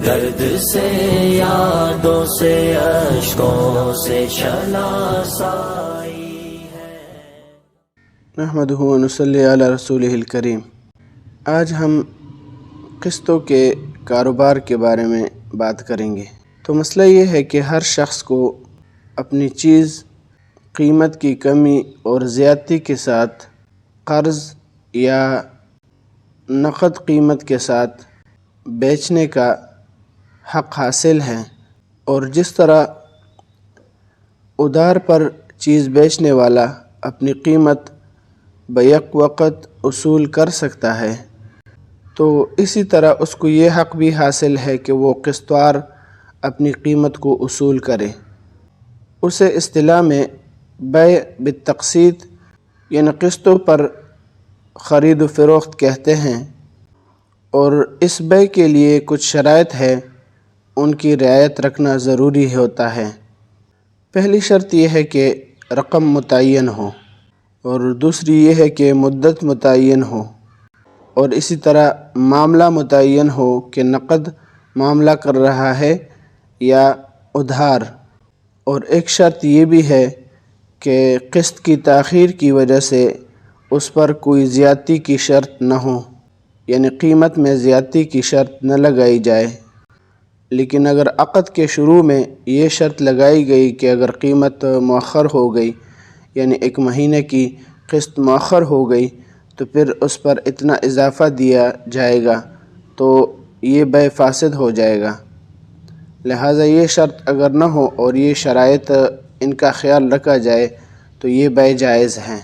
درد سے یادوں سے اشکوں سے شناسائی ہے۔ نحمدہ و نصلی علی رسولہ الکریم۔ آج ہم قسطوں کے کاروبار کے بارے میں بات کریں گے۔ تو مسئلہ یہ ہے کہ ہر شخص کو اپنی چیز قیمت کی کمی اور زیادتی کے ساتھ قرض یا نقد قیمت کے ساتھ بیچنے کا حق حاصل ہے، اور جس طرح ادھار پر چیز بیچنے والا اپنی قیمت بیک وقت اصول کر سکتا ہے، تو اسی طرح اس کو یہ حق بھی حاصل ہے کہ وہ قسط وار اپنی قیمت کو اصول کرے۔ اسے اصطلاح میں بیع بالتقسیط یعنی قسطوں پر خرید و فروخت کہتے ہیں، اور اس بیع کے لیے کچھ شرائط ہے، ان کی رعایت رکھنا ضروری ہوتا ہے۔ پہلی شرط یہ ہے کہ رقم متعین ہو، اور دوسری یہ ہے کہ مدت متعین ہو، اور اسی طرح معاملہ متعین ہو کہ نقد معاملہ کر رہا ہے یا ادھار، اور ایک شرط یہ بھی ہے کہ قسط کی تاخیر کی وجہ سے اس پر کوئی زیادتی کی شرط نہ ہو، یعنی قیمت میں زیادتی کی شرط نہ لگائی جائے۔ لیکن اگر عقد کے شروع میں یہ شرط لگائی گئی کہ اگر قیمت مؤخر ہو گئی، یعنی 1 مہینے کی قسط مؤخر ہو گئی، تو پھر اس پر اتنا اضافہ دیا جائے گا، تو یہ بیع فاسد ہو جائے گا۔ لہٰذا یہ شرط اگر نہ ہو اور یہ شرائط ان کا خیال رکھا جائے تو یہ بیع جائز ہیں۔